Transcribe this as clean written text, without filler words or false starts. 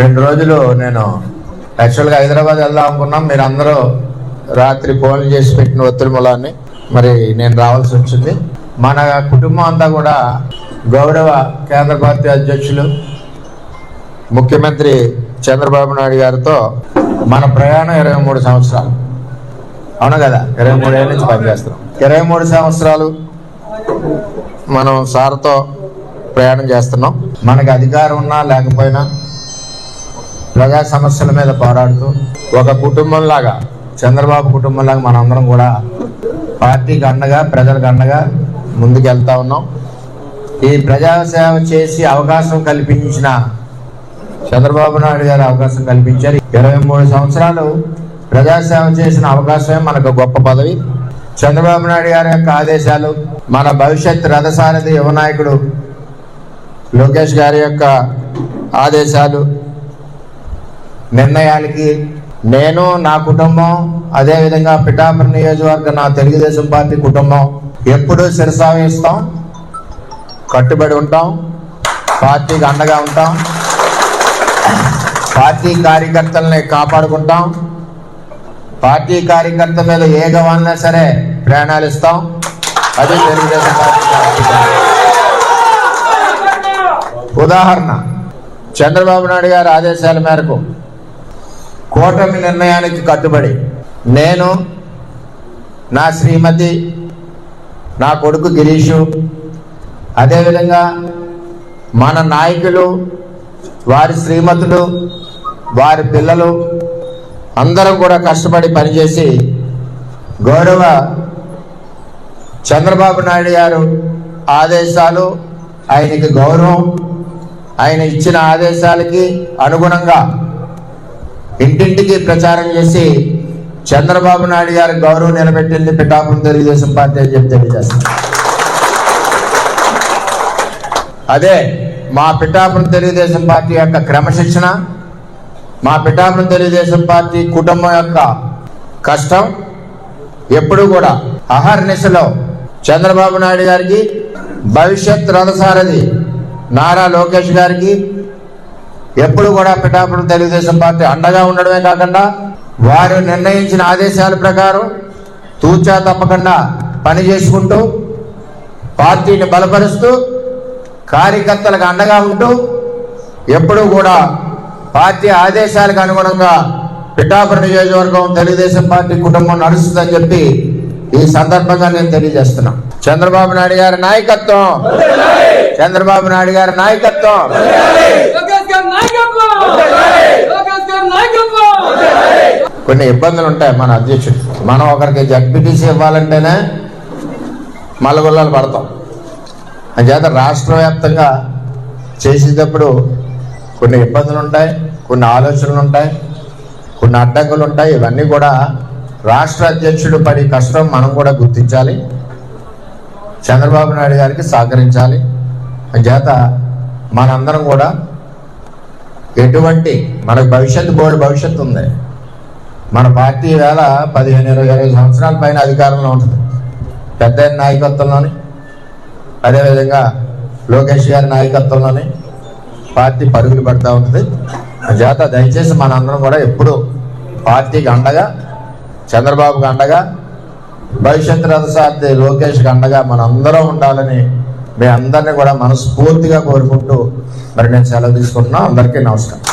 2 రోజులు నేను యాక్చువల్గా హైదరాబాద్ వెళ్దాం అనుకున్నాం. మీరు అందరూ రాత్రి ఫోన్లు చేసి పెట్టిన ఒత్తిడి మూలాన్ని మరి నేను రావాల్సి వచ్చింది. మన కుటుంబం అంతా కూడా గౌరవ కేంద్ర పార్టీ అధ్యక్షులు ముఖ్యమంత్రి చంద్రబాబు నాయుడు గారితో మన ప్రయాణం 23 సంవత్సరాలు. అవును కదా, 23 ఏళ్ళ నుంచి పనిచేస్తున్నాం. 23 సంవత్సరాలు మనం సార్తో ప్రయాణం చేస్తున్నాం. మనకు అధికారం ఉన్నా లేకపోయినా ప్రజా సమస్యల మీద పోరాడుతూ ఒక కుటుంబంలాగా, చంద్రబాబు కుటుంబంలాగా మనందరం కూడా పార్టీకి అండగా, ప్రజలకు అండగా ముందుకెళ్తా ఉన్నాం. ఈ ప్రజాసేవ చేసి అవకాశం కల్పించిన చంద్రబాబు నాయుడు గారు అవకాశం కల్పించారు. 23 సంవత్సరాలు ప్రజాసేవ చేసిన అవకాశమే మనకు గొప్ప పదవి. చంద్రబాబు నాయుడు గారి యొక్క ఆదేశాలు, మన భవిష్యత్ రథసారథి యువ నాయకుడు లోకేష్ గారి యొక్క ఆదేశాలు, నిర్ణయాలకి నేను, నా కుటుంబం, అదేవిధంగా పిఠాపురం నియోజకవర్గ నా తెలుగుదేశం పార్టీ కుటుంబం ఎప్పుడూ శిరసావహిస్తాం, కట్టుబడి ఉంటాం, పార్టీకి అండగా ఉంటాం, పార్టీ కార్యకర్తల్ని కాపాడుకుంటాం, పార్టీ కార్యకర్త మీద ఏ గవాలన్నా సరే ప్రాణాలు ఇస్తాం. అది తెలుగుదేశం పార్టీ. ఉదాహరణ, చంద్రబాబు నాయుడు గారి ఆదేశాల మేరకు కూటమి నిర్ణయానికి కట్టుబడి నేను, నా శ్రీమతి, నా కొడుకు గిరీషు, అదేవిధంగా మన నాయకులు, వారి శ్రీమతులు, వారి పిల్లలు అందరం కూడా కష్టపడి పనిచేసి గౌరవ చంద్రబాబు నాయుడు గారు ఆదేశాలు, ఆయనకి గౌరవం, ఆయన ఇచ్చిన ఆదేశాలకి అనుగుణంగా ఇంటింటికి ప్రచారం చేసి చంద్రబాబు నాయుడు గారి గౌరవం నిలబెట్టింది పిఠాపురం తెలుగుదేశం పార్టీ అని చెప్పి తెలియజేస్తాం. అదే మా పిఠాపురం తెలుగుదేశం పార్టీ యొక్క క్రమశిక్షణ, మా పిఠాపురం తెలుగుదేశం పార్టీ కుటుంబం యొక్క కష్టం ఎప్పుడు కూడా అహర్నిశలో చంద్రబాబు నాయుడు గారికి, భవిష్యత్ రథసారథి నారా లోకేష్ గారికి ఎప్పుడు కూడా పిఠాపురం తెలుగుదేశం పార్టీ అండగా ఉండడమే కాకుండా వారు నిర్ణయించిన ఆదేశాల ప్రకారం తూచా తప్పకుండా పని చేసుకుంటూ, పార్టీని బలపరుస్తూ, కార్యకర్తలకు అండగా ఉంటూ ఎప్పుడూ కూడా పార్టీ ఆదేశాలకు అనుగుణంగా పిఠాపురం నియోజకవర్గం తెలుగుదేశం పార్టీ కుటుంబం నడుస్తుందని చెప్పి ఈ సందర్భంగా నేను తెలియజేస్తున్నా. చంద్రబాబు నాయుడు గారి నాయకత్వం, చంద్రబాబు నాయుడు గారి నాయకత్వం. కొన్ని ఇబ్బందులు ఉంటాయి మన అధ్యక్షుడు. మనం ఒకరికి జడ్పీటీసీ ఇవ్వాలంటేనే మల్లగొల్లాలు పడతాం. అంచేత రాష్ట్ర వ్యాప్తంగా చేసేటప్పుడు కొన్ని ఇబ్బందులు ఉంటాయి, కొన్ని ఆలోచనలు ఉంటాయి, కొన్ని అడ్డంకులు ఉంటాయి. ఇవన్నీ కూడా రాష్ట్ర అధ్యక్షుడు పడి కష్టం మనం కూడా గుర్తించాలి, చంద్రబాబు నాయుడు గారికి సహకరించాలి. అంచేత మనందరం కూడా ఎటువంటి మనకు భవిష్యత్తు ఉంది. మన పార్టీ వేళ 15-20 సంవత్సరాల పైన అధికారంలో ఉంటుంది. పెద్ద నాయకత్వంలోని, అదేవిధంగా లోకేష్ గారి నాయకత్వంలోని పార్టీ పరుగులు పడుతూ ఉంటుంది. చేత దయచేసి మనందరం కూడా ఎప్పుడు పార్టీకి అండగా, చంద్రబాబుకి అండగా, భవిష్యత్ రథసారథి లోకేష్కి అండగా మనందరం ఉండాలని మీ అందరినీ కూడా మనస్ఫూర్తిగా కోరుకుంటూ మరి నేను సెలవు తీసుకుంటున్నాను. అందరికీ నమస్కారం.